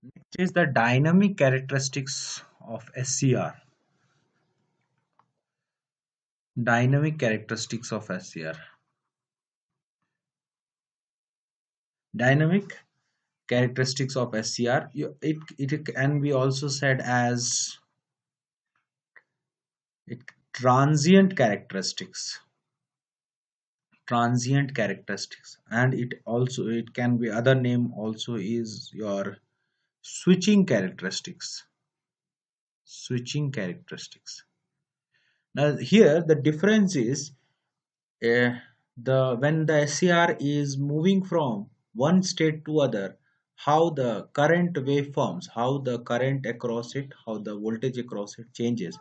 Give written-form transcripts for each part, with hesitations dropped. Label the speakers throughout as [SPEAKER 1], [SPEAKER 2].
[SPEAKER 1] Next is the dynamic characteristics of SCR. Dynamic characteristics of SCR. Dynamic characteristics of SCR. It can be also said as it, transient characteristics. Transient characteristics, and it can be other name also is your switching characteristics. Switching characteristics. Now here the difference is uh, the when the SCR is moving from one state to other, how the current waveforms, how the current across it, how the voltage across it changes.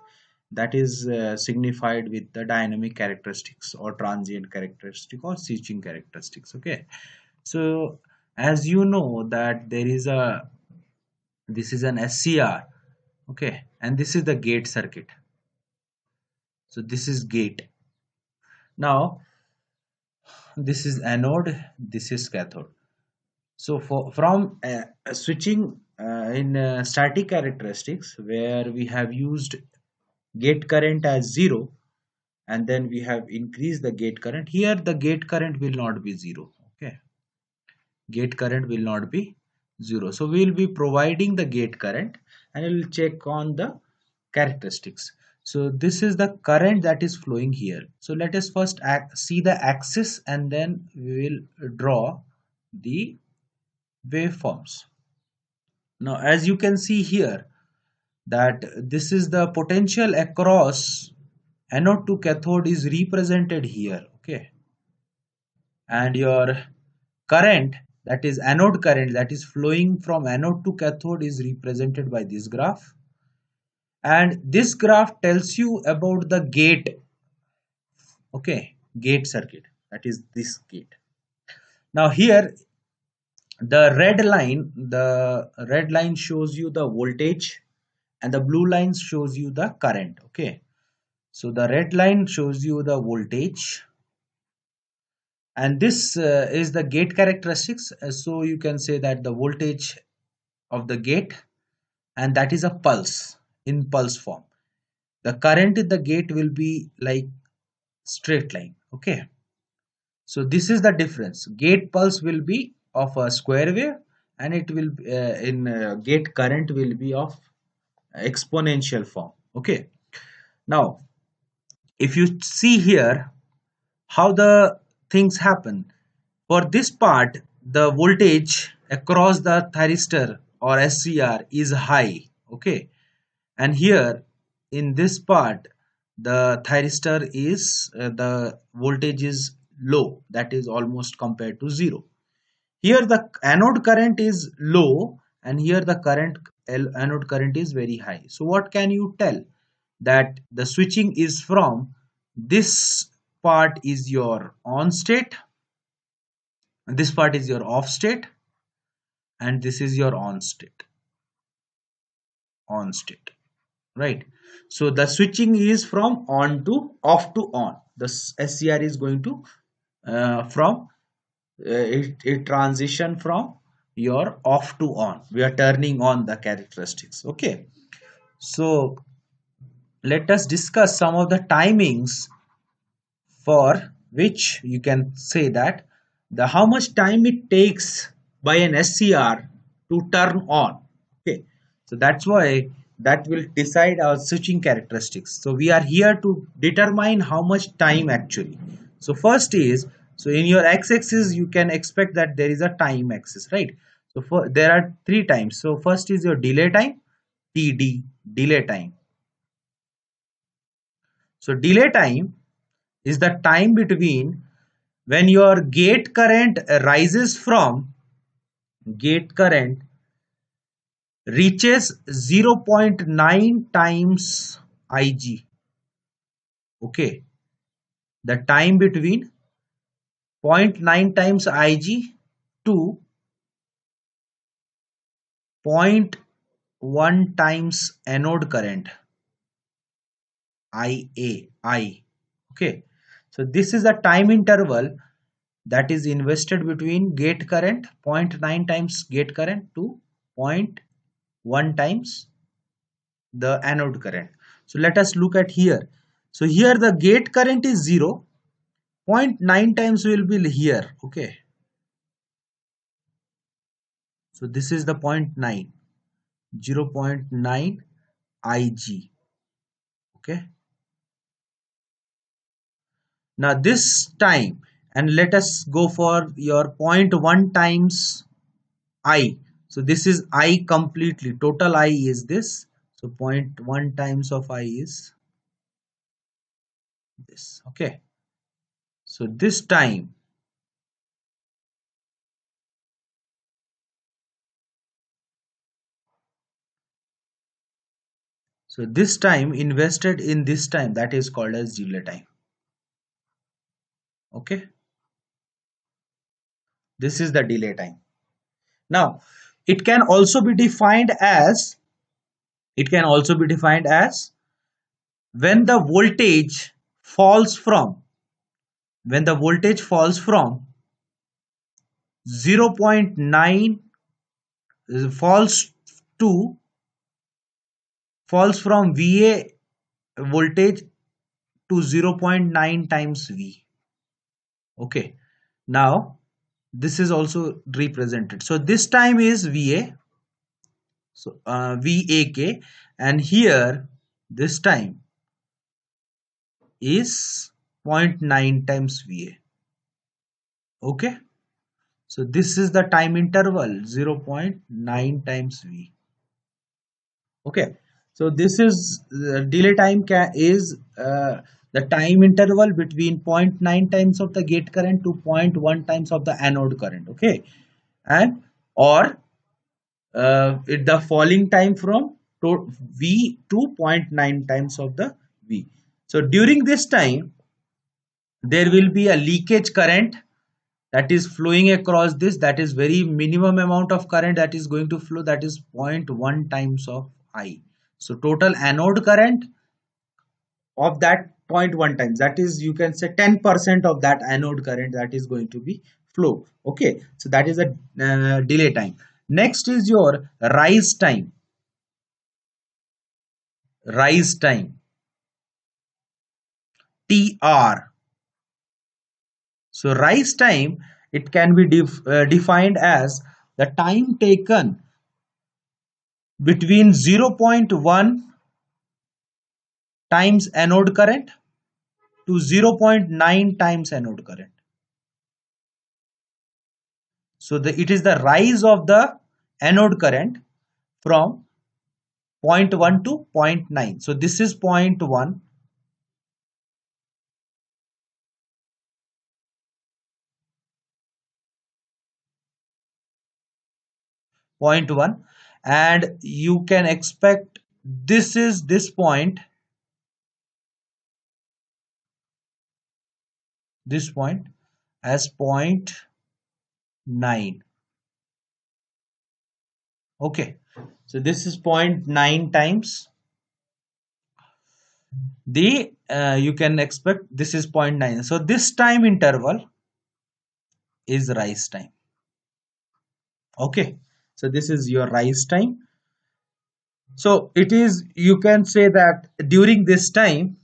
[SPEAKER 1] That is signified with the dynamic characteristics or transient characteristic or switching characteristics. Okay, so as you know that there is a this is an SCR. Okay, and this is the gate circuit. So this is gate. Now this is anode, this is cathode. So from switching in static characteristics, where we have used gate current as 0, and then we have increased the gate current. Here the gate current will not be 0. Okay, gate current will not be 0. So we will be providing the gate current, and we will check on the characteristics. So this is the current that is flowing here. So let us first see the axis, and then we will draw the waveforms. Now as you can see here that this is the potential across anode to cathode is represented here. Okay, and your current, that is anode current, that is flowing from anode to cathode is represented by this graph, and this graph tells you about the gate. Okay, gate circuit, that is this gate. Now here the red line shows you the voltage, and the blue line shows you the current. Okay, so the red line shows you the voltage, and this is the gate characteristics. So you can say that the voltage of the gate, and that is a pulse in pulse form. The current in the gate will be like straight line. Okay, so this is the difference. Gate pulse will be of a square wave, and it will in gate current will be of exponential form. Okay, now if you see here how the things happen, for this part the voltage across the thyristor or SCR is high. Okay, and here in this part the thyristor is the voltage is low, that is almost compared to 0. Here the anode current is low, and here the anode current is very high. So what can you tell? That the switching is from this part is your on state, this part is your off state, and this is your on state, right? So the switching is from on to off to on. The SCR is going to from it transition from your off to on. We are turning on the characteristics. Okay, so let us discuss some of the timings for which you can say that the how much time it takes by an SCR to turn on. Okay, so that's why that will decide our switching characteristics. So we are here to determine how much time actually. So first is, so in your x-axis you can expect that there is a time axis, right? So there are three times. So first is your delay time, TD, delay time. So delay time is the time between when your gate current rises from gate current reaches 0.9 times Ig. Okay, the time between 0.9 times Ig to zero point 0.1 times anode current I. Okay, so this is the time interval that is invested between gate current 0.9 times gate current to 1 times the anode current. So let us look at here. So here the gate current is 0, zero point 0.9 times will be here. Okay, so this is the 0.9, 0.9 Ig. Okay, now this time, and let us go for your zero point 0.1 times I. So this is I completely, total I is this. So zero point 0.1 times of I is this. Okay, so this time, so this time invested in this time, that is called as delay time. Okay, this is the delay time. Now it can also be defined as, when the voltage falls from, 0.9, falls to, from VA voltage to 0.9 times V. Okay, now this is also represented. So this time is VA, so VAK, and here this time is zero point 0.9 times VA. Okay, so this is the time interval 0.9 times V. Okay, so this is delay time is the time interval between zero point 0.9 times of the gate current to 0.1 times of the anode current. Okay, and or the falling time from V to zero point 0.9 times of the V. So during this time there will be a leakage current that is flowing across this, that is very minimum amount of current that is going to flow, that is zero point 0.1 times of I. So total anode current of that 0.1 times, that is, you can say 10% of that anode current that is going to be flow. Okay, so that is a delay time. Next is your rise time. TR. So rise time, it can be defined as the time taken between 0.1 times anode current to 0.9 times anode current. So it is the rise of the anode current from zero point 0.1 to 0.9. So this is 0.1, 0.1, and you can expect this is this point, as 0.9. Okay, so this is 0.9 times the you can expect this is 0.9. So this time interval is rise time. Okay, so this is your rise time. So it is, you can say that during this time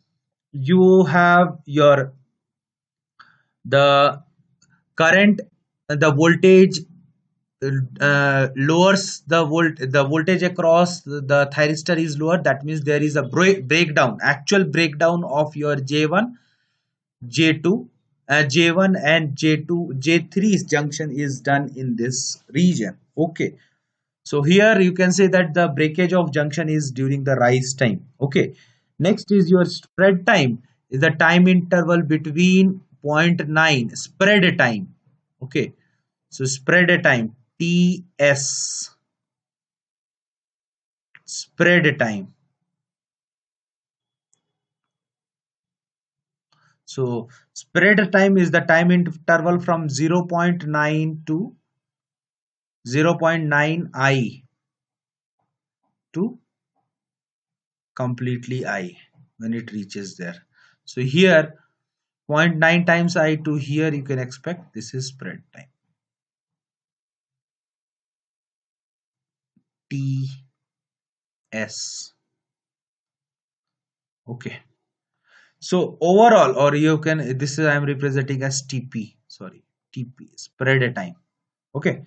[SPEAKER 1] you have your the current, the voltage lowers the voltage across the thyristor is lower. That means there is a breakdown, actual breakdown of your J1, J2, J1 and J2, J3 junction is done in this region. Okay, so here you can say that the breakage of junction is during the rise time. Okay, next is your spread time, is the time interval between zero point 0.9 spread time. Okay, so spread time, TS, spread time. So spread time is the time interval from 0.9 to 0.9 I to completely I when it reaches there. So here 0.9 times I to here, you can expect this is spread time, T. S. Okay. So overall, or you can, this is I am representing as TP. Sorry, TP, spread time. Okay.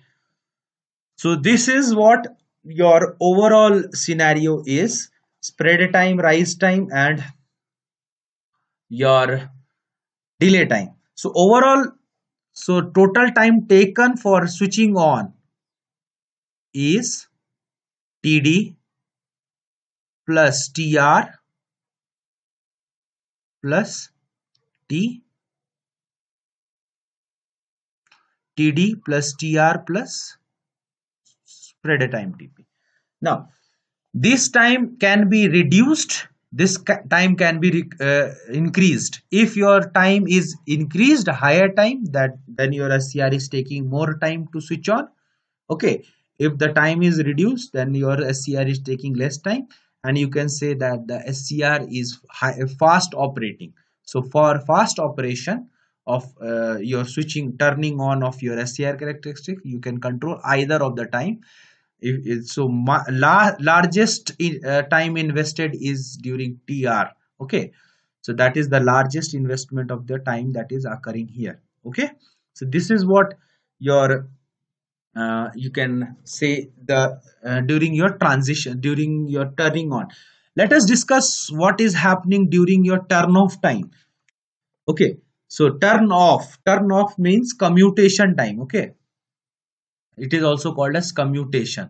[SPEAKER 1] So this is what your overall scenario is: spread time, rise time, and your delay time. So overall, so total time taken for switching on is TD plus TR plus T TD plus TR plus spread time TP. Now this time can be reduced, this time can be increased. If your time is increased, higher time, that then your SCR is taking more time to switch on. Okay, if the time is reduced, then your SCR is taking less time, and you can say that the SCR is fast operating. So for fast operation of your switching, turning on of your SCR characteristic, you can control either of the time. So largest time invested is during TR. Okay, so that is the largest investment of the time that is occurring here. Okay, so this is what your you can say the during your transition, during your turning on. Let us discuss what is happening during your turn off time. Okay, so turn off means commutation time. Okay, it is also called as commutation.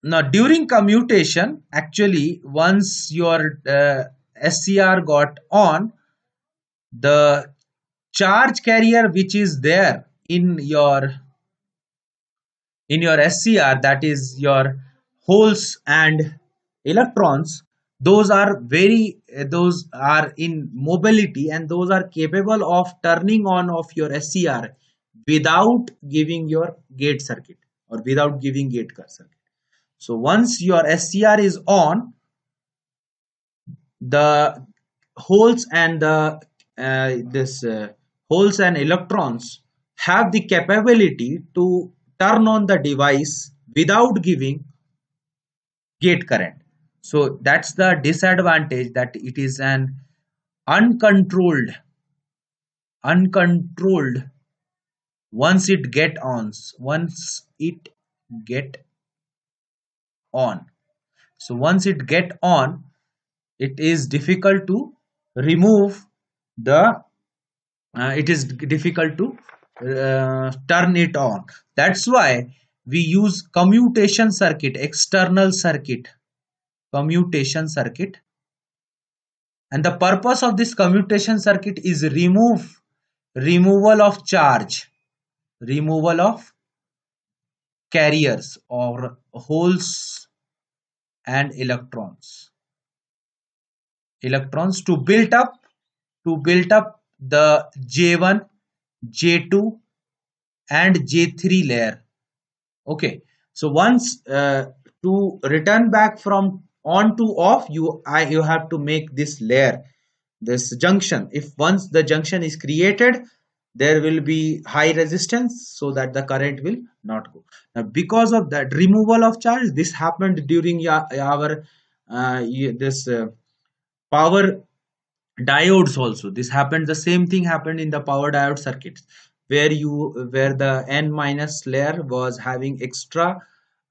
[SPEAKER 1] Now during commutation, actually once your SCR got on, the charge carrier which is there in your SCR, that is your holes and electrons, those are in mobility, and those are capable of turning on of your SCR without giving your gate circuit, or without giving gate circuit. So once your SCR is on, the holes and the this holes and electrons have the capability to turn on the device without giving gate current. So that's the disadvantage, that it is an uncontrolled. Once it get on, so once it get on, it is difficult to remove the it is difficult to turn it on. That's why we use commutation circuit, and the purpose of this commutation circuit is removal of charge, removal of carriers or holes and electrons to build up the J1, J2 and J3 layer. Okay, so once to return back from on to off, you have to make this layer, this junction. If once the junction is created, there will be high resistance, so that the current will not go. Now because of that removal of charge, this happened during our this power diodes also. This happened, the same thing happened in the power diode circuits, where the n minus layer was having extra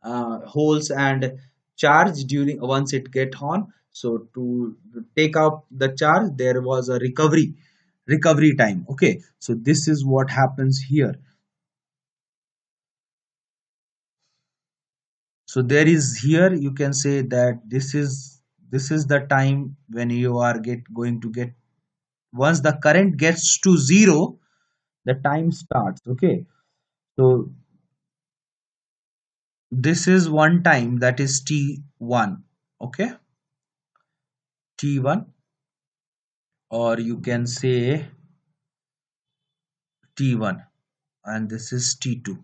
[SPEAKER 1] holes and charge during once it get on. So to take out the charge, there was a recovery time. Okay, so this is what happens here. So there is, here you can say that this is the time when you are going to get, once the current gets to zero, the time starts. Okay, so this is one time, that is T1. Okay, T1, or you can say T1, and this is T2.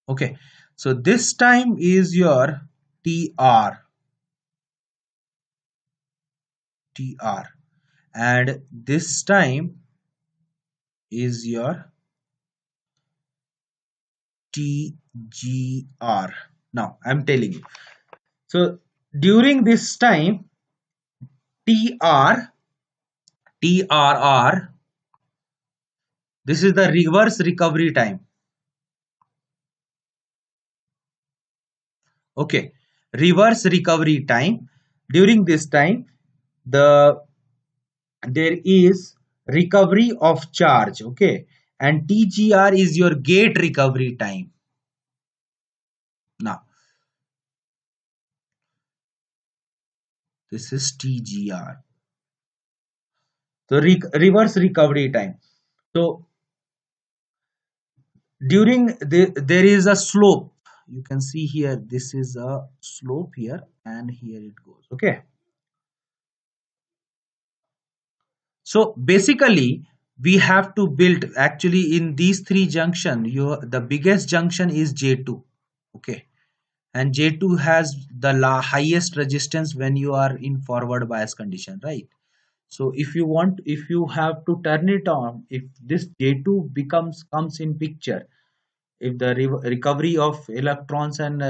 [SPEAKER 1] Okay, so this time is your TR, and this time is your TGR. Now I'm telling you. So during this time, TR, TRR, this is the reverse recovery time. Okay, reverse recovery time. During this time, there is recovery of charge. Okay, and TGR is your gate recovery time. Now this is TGR. So reverse recovery time. So during there is a slope. You can see here, this is a slope here, and here it goes. Okay, so basically we have to build, actually in these three junction, the biggest junction is J2. Okay, and J2 has the highest resistance when you are in forward bias condition, right? So if you have to turn it on, if this J2 comes in picture, if the recovery of electrons and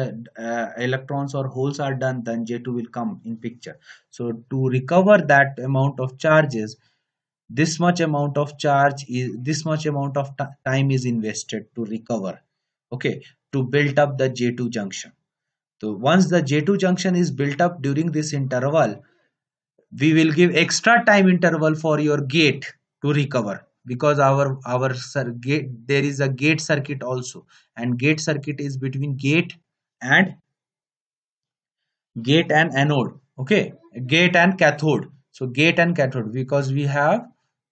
[SPEAKER 1] electrons or holes are done, then J2 will come in picture. So to recover that amount of charges, this much amount of charge is, this much amount of time is invested to recover. Okay, to build up the J2 junction. So once the J2 junction is built up, during this interval we will give extra time interval for your gate to recover, because gate, there is a gate circuit also, and gate circuit is between and gate and anode. Okay, gate and cathode. So gate and cathode, because we have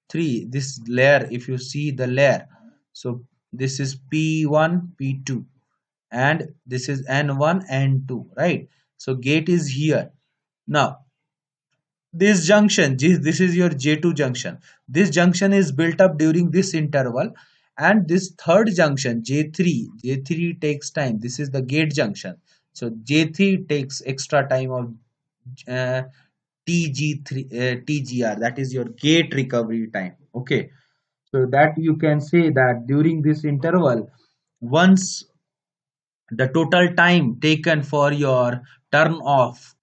[SPEAKER 1] three, this layer, if you see the layer, so this is P1 P2 and this is N1 N2, right? So gate is here. Now this junction, this is your J2 junction, this junction is built up during this interval, and this third junction J3 takes time, this is the gate junction. So J3 takes extra time of uh, TGR, that is your gate recovery time. Okay, so that you can say that during this interval, once the total time taken for your turn off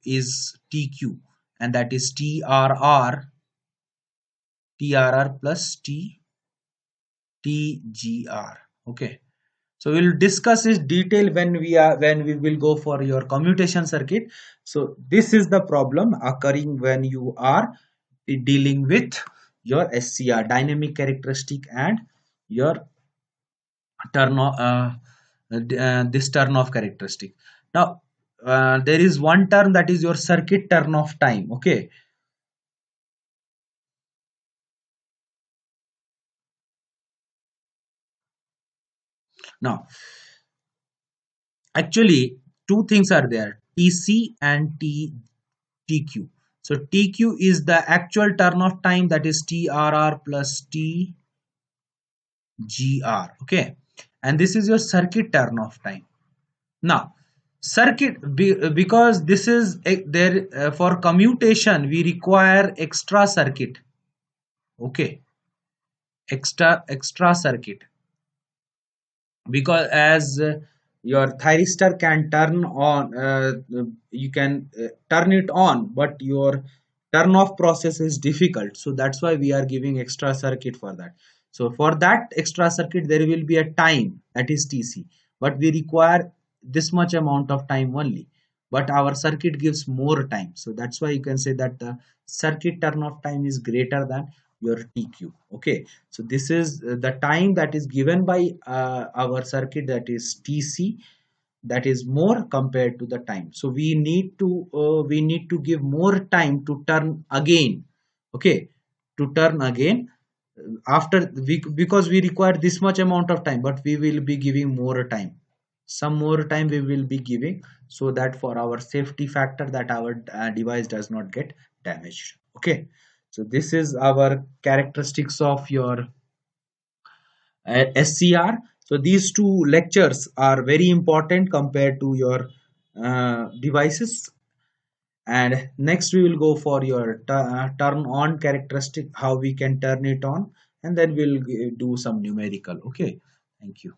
[SPEAKER 1] is TQ, and that is TRR plus TGR. Okay, so we'll discuss this detail when we will go for your commutation circuit. So this is the problem occurring when you are dealing with your SCR, dynamic characteristic, and your this turn off characteristic. Now there is one term, that is your circuit turn off time. Okay, now actually two things are there, TC and TQ. So TQ is the actual turn off time, that is TRR plus TGR. Okay, and this is your circuit turn off time. Now because this is there, for commutation we require extra circuit. Okay, extra circuit, because as your thyristor can turn on, you can turn it on, but your turn off process is difficult, so that's why we are giving extra circuit for that. So for that extra circuit there will be a time, that is TC, but we require this much amount of time only, but our circuit gives more time, so that's why you can say that the circuit turn off time is greater than your TQ. Okay, so this is the time that is given by our circuit, that is TC, that is more compared to the time. So we need to give more time to turn again. Okay, to turn again after we, because we require this much amount of time, but we will be giving more time, some more time we will be giving, so that for our safety factor, that our device does not get damaged. Okay, so this is our characteristics of your SCR. So these two lectures are very important compared to your devices. And next we will go for your turn on characteristic, how we can turn it on, and then we'll do some numerical. Okay, thank you.